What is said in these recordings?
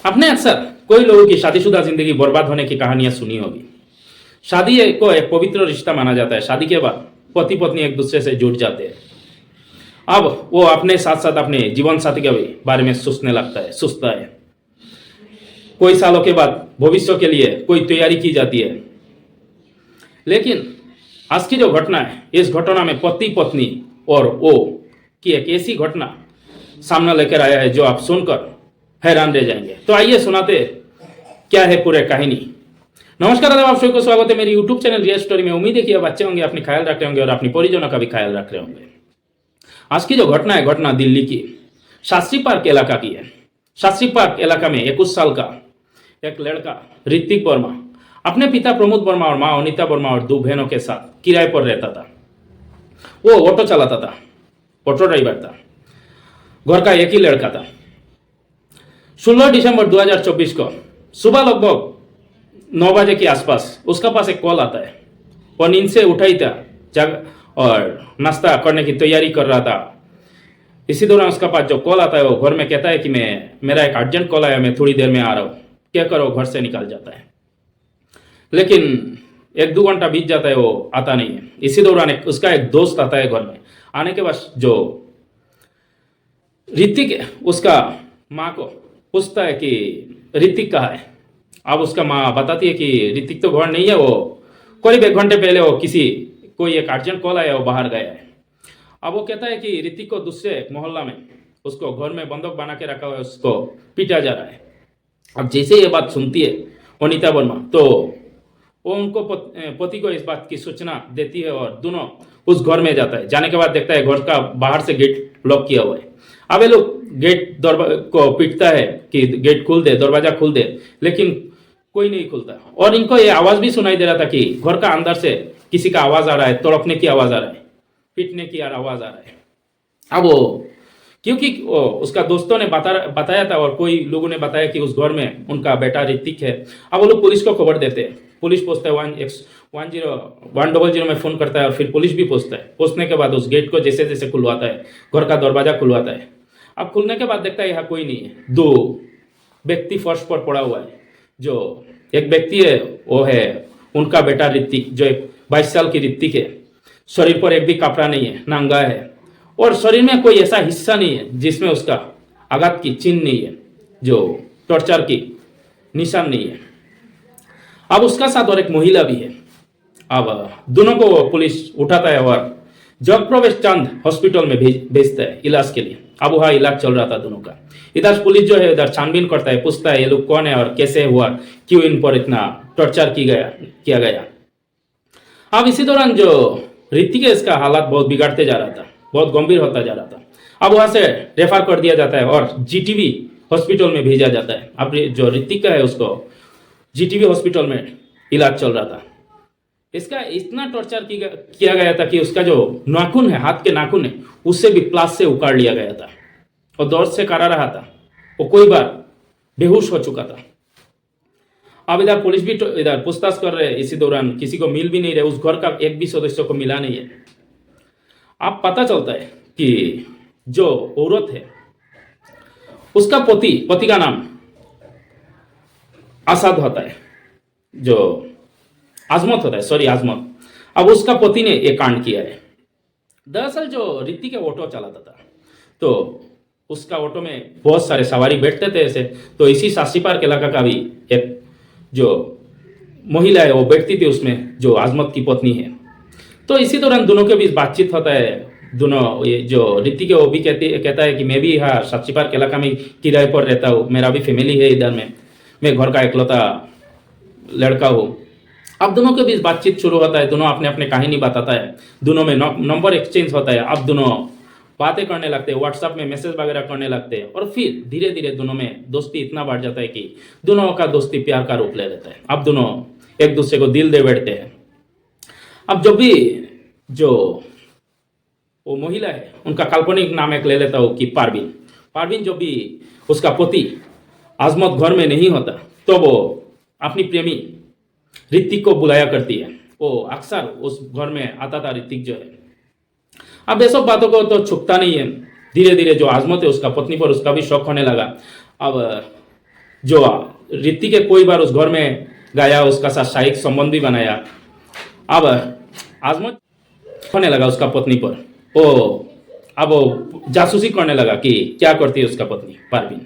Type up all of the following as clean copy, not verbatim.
आपने अक्सर कोई लोगों की शादीशुदा जिंदगी बर्बाद होने की कहानियां सुनी होगी। शादी को एक पवित्र रिश्ता माना जाता है। शादी के बाद पति पत्नी एक दूसरे से जुड़ जाते हैं। अब वो अपने साथ साथ अपने जीवन साथी के भी बारे में सोचता है। कोई सालों के बाद भविष्य के लिए कोई तैयारी की जाती है। लेकिन आज की जो घटना है, इस घटना में पति पत्नी और वो की एक ऐसी घटना सामने लेकर आया है जो आप सुनकर हैरान रह जाएंगे। तो आइए सुनाते क्या है पूरे कहानी। नमस्कार आदाब, आप सभी को स्वागत है मेरी यूट्यूब चैनल रियल स्टोरी में। उम्मीद है कि आप अच्छे होंगे, अपनी ख्याल रख रहे होंगे और अपनी परिजनों का भी ख्याल रख रहे होंगे। आज की जो घटना है, घटना दिल्ली की शास्त्री पार्क इलाका की है। शास्त्री पार्क इलाका में 21 साल का एक लड़का ऋतिक वर्मा अपने पिता प्रमोद वर्मा और माँ अनिता वर्मा और 2 बहनों के साथ किराए पर रहता था। वो ऑटो चलाता था, ऑटो ड्राइवर था। घर का एक ही लड़का था। 16 दिसंबर 2024 को सुबह लगभग 9 बजे के आसपास उसका पास एक कॉल आता है। वो नींद से उठा ही था और नाश्ता करने की तैयारी कर रहा था। इसी दौरान उसका पास जो कॉल आता है, वो घर में कहता है कि मेरा एक अर्जेंट कॉल आया, मैं थोड़ी देर में आ रहा हूँ। क्या करो, घर से निकल जाता है। लेकिन 1-2 घंटा बीत जाता है, वो आता नहीं है। इसी दौरान उसका एक दोस्त आता है घर में। आने के बाद जो ऋतिक है, उसका माँ को पूछता है कि ऋतिक कहाँ है। अब उसका माँ बताती है कि ऋतिक तो घर नहीं है, वो करीब 1 घंटे पहले वो कोई एक अर्जेंट कॉल आया, वो बाहर गया है। अब वो कहता है कि ऋतिक को दूसरे मोहल्ला में उसको घर में बंदूक बना के रखा हुआ है, उसको पीटा जा रहा है। अब जैसे ये बात सुनती है अनिता वर्मा, तो वो उनको पति को इस बात की सूचना देती है और दोनों उस घर में जाता है। जाने के बाद देखता है घर का बाहर से गेट लॉक किया हुआ है। अब ये लोग गेट को पीटता है कि गेट खोल दे, दरवाजा खोल दे, लेकिन कोई नहीं खुलता। और इनको ये आवाज भी सुनाई दे रहा था कि घर का अंदर से किसी का आवाज आ रहा है, तड़पने की आवाज आ रहा है, पीटने की आवाज आ रहा है। अब वो क्योंकि उसका दोस्तों ने बताया था और कोई लोगों ने बताया कि उस घर में उनका बेटा ऋतिक है। अब वो लोग पुलिस को खबर देते हैं। पुलिस पहुंचता है, 100 में फोन करता है और फिर पुलिस भी पहुंचता है। पहुंचने के बाद उस गेट को जैसे जैसे खुलवाता है, घर का दरवाजा खुलवाता है। अब खुलने के बाद देखता है यहाँ कोई नहीं है। 2 व्यक्ति फर्श पर पड़ा हुआ है। जो एक व्यक्ति है वो है उनका बेटा ऋतिक, जो एक 22 साल की ऋतिक है। शरीर पर एक भी कपड़ा नहीं है, नंगा है और शरीर में कोई ऐसा हिस्सा नहीं है जिसमें उसका आघात की चिन्ह नहीं है, जो टॉर्चर की निशान नहीं है। अब उसका साथ और एक महिला भी है। अब दोनों को पुलिस उठाता है और जगप्रवेश चंद हॉस्पिटल में भेजता है इलाज के लिए। अब वहाँ इलाज चल रहा था दोनों का। इधर पुलिस जो है इधर छानबीन करता है, पूछता है ये लोग कौन है और कैसे हुआ, क्यों इन पर इतना टॉर्चर किया गया। अब इसी दौरान जो ऋतिक है, इसका हालात बहुत बिगड़ते जा रहा था, बहुत गंभीर होता जा रहा था। अब वहां से रेफर कर दिया जाता है और जीटीबी हॉस्पिटल में भेजा जाता है। अब जो ऋतिक का है उसको जीटीबी हॉस्पिटल में इलाज चल रहा था। इसका इतना टॉर्चर किया गया था कि उसका जो नाखून है, हाथ के नाखून है, उससे भी प्लास से उखाड़ लिया गया था और दर्द से करा रहा था। वो कोई बार बेहोश हो चुका था। अब इधर पुलिस भी इधर पूछताछ कर रहे हैं। इसी दौरान किसी को मिल भी नहीं रहे, उस घर का एक भी सदस्य को मिला नहीं है। अब पता चलता है कि जो औरत है उसका पति का नाम आसाद होता है, जो आजमत होता है, सॉरी आजमत। अब उसका पति ने एक कांड किया है। दरअसल जो ऋतिक का ऑटो चलाता था, तो उसका ऑटो में बहुत सारे सवारी बैठते थे ऐसे। तो इसी शास्त्री पार्क इलाका का भी एक जो महिला है वो बैठती थी उसमें, जो आजमत की पत्नी है। तो इसी दौरान दोनों के बीच बातचीत होता है। दोनों, ये जो ऋतिक है वो भी कहता है कि मैं भी यहाँ शास्त्री पार्क इलाका में किराए पर रहता हूँ, मेरा भी फैमिली है इधर में, मैं घर का इकलौता लड़का हूँ। अब दोनों के बीच बातचीत शुरू होता है। दोनों अपने अपने कहानी बताता है। दोनों में नंबर एक्सचेंज होता है। अब दोनों बातें करने लगते हैं, व्हाट्सएप में मैसेज वगैरह करने लगते हैं और फिर धीरे धीरे दोनों में दोस्ती इतना बढ़ जाता है कि दोनों का दोस्ती प्यार का रूप ले लेता है। अब दोनों एक दूसरे को दिल दे बैठते हैं। अब जब भी जो वो महिला है, उनका काल्पनिक नाम एक ले लेता हूँ कि पारवीन जब भी उसका पति आजमत घर में नहीं होता, तो वो अपनी प्रेमी ऋतिक को बुलाया करती है। वो अक्सर उस घर में आता था ऋतिक जो है। अब ये सब बातों को तो छुपता नहीं है। धीरे धीरे जो आजमत है उसका पत्नी पर उसका भी शौक होने लगा। अब जो ऋतिक के कोई बार उस घर में गया, उसका साथ शारीरिक संबंध भी बनाया। अब आजमत होने लगा उसका पत्नी पर, अब वो जासूसी करने लगा कि क्या करती है उसका पत्नी पारवीन।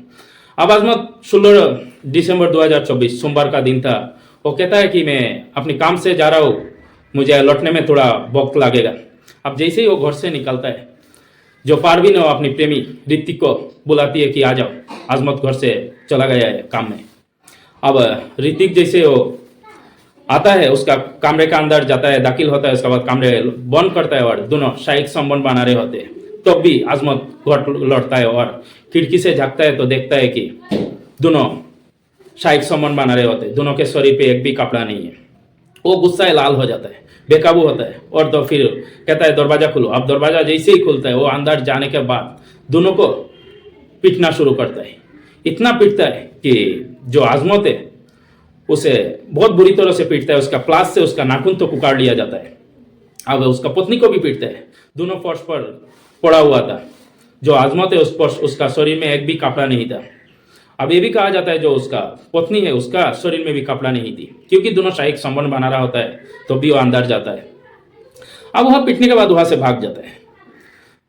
अब आजमत 16 दिसंबर 2024 सोमवार का दिन था। वो कहता है कि मैं अपने काम से जा रहा हूँ, मुझे लौटने में थोड़ा वक्त लगेगा। अब जैसे ही वो घर से निकलता है, जो पारवीन है वो अपनी प्रेमी ऋतिक को बुलाती है कि आ जाओ, आजमत घर से चला गया है काम में। अब ऋतिक जैसे वो आता है, उसका कमरे का अंदर जाता है, दाखिल होता है, उसके बाद कमरे बंद करता है और दोनों शारीरिक संबंध बना रहे होते हैं। तब भी आजमत घर लौटता है और खिड़की से झांकता है तो देखता है कि दोनों शारीरिक संबंध बना रहे होते हैं, दोनों के शरीर पे एक भी कपड़ा नहीं है। वो गुस्सा है, लाल हो जाता है, बेकाबू होता है और तो फिर कहता है दरवाजा खोलो। अब दरवाजा जैसे ही खुलता है, वो अंदर जाने के बाद दोनों को पीटना शुरू करता है। इतना पीटता है कि जो आजमत है उसे बहुत बुरी तरह से पीटता है, उसका प्लास से उसका नाखून तो उखाड़ लिया जाता है। अब उसका पत्नी को भी पीटता है, दोनों फर्श पर पड़ा हुआ था। जो आजमत है उस पर उसका शरीर में एक भी कपड़ा नहीं था। अब ये भी कहा जाता है जो उसका पत्नी है उसका शरीर में भी कपड़ा नहीं थी, क्योंकि दोनों शारीरिक संबंध बना रहा होता है तो भी वो अंदर जाता है। अब वहाँ पीटने के बाद वहाँ से भाग जाता है।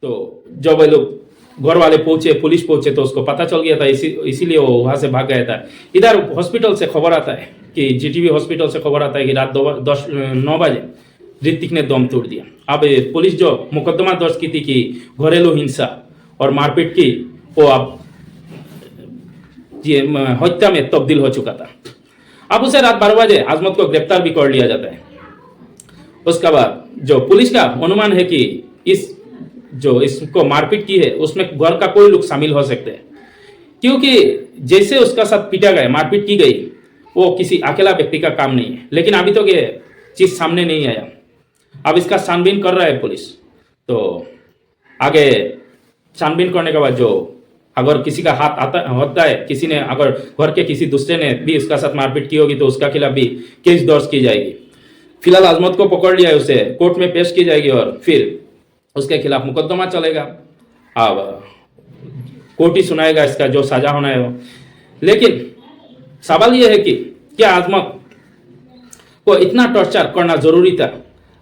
तो जब वे लोग घर वाले पहुंचे, पुलिस पहुंचे, तो उसको पता चल गया था, इसीलिए वो वहाँ से भाग गया था। इधर हॉस्पिटल से खबर आता है कि जीटीबी हॉस्पिटल से खबर आता है कि रात 9 बजे ऋतिक ने दम तोड़ दिया। अब पुलिस जो मुकदमा दर्ज की थी कि घरेलू हिंसा और मारपीट की, वो अब ये हत्या में तब्दील हो चुका था। अब उसे रात 12 बजे आजमत को गिरफ्तार भी कर लिया जाता है। उसके बाद जो पुलिस का अनुमान है कि इसको मारपीट की है उसमें घर का कोई लोग शामिल हो सकते हैं, क्योंकि जैसे उसका साथ पीटा गया, मारपीट की गई, वो किसी अकेला व्यक्ति का काम नहीं है। लेकिन अभी तो ये चीज सामने नहीं आया। अब इसका छानबीन कर रहा है पुलिस। तो आगे छानबीन करने के बाद जो अगर किसी का हाथ आता होता है, किसी ने अगर घर के किसी दूसरे ने भी उसका साथ मारपीट की होगी तो उसका खिलाफ भी केस दर्ज की जाएगी। फिलहाल आजमत को पकड़ लिया है, उसे कोर्ट में पेश की जाएगी और फिर उसके खिलाफ मुकदमा चलेगा। अब कोर्ट ही सुनाएगा इसका जो सजा होना है वो। लेकिन सवाल यह है कि क्या आजमत को इतना टॉर्चर करना जरूरी था?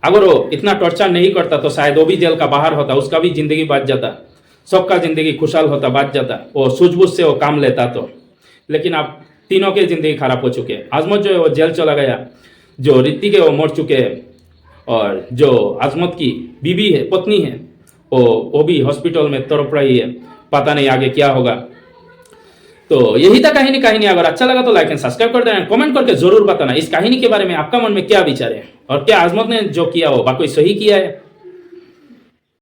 अगर वो इतना टॉर्चर नहीं करता तो शायद वो भी जेल का बाहर होता, उसका भी जिंदगी बच जाता, सबका जिंदगी खुशहाल होता, बच जाता, वो सूझबूझ से वो काम लेता। तो लेकिन अब तीनों की जिंदगी खराब हो चुके हैं। आजमत जो है वो जेल चला गया, जो ऋतिक है वो मर चुके हैं, और जो आजमत की बीवी है, पत्नी है, वो भी हॉस्पिटल में तड़प रही है। पता नहीं आगे क्या होगा। तो यही था कहानी। अगर अच्छा लगा तो लाइक एंड सब्सक्राइब कर देना, कमेंट करके जरूर बताना इस कहानी के बारे में आपका मन में क्या विचार है, और क्या आजमत ने जो किया वो वाकई सही किया है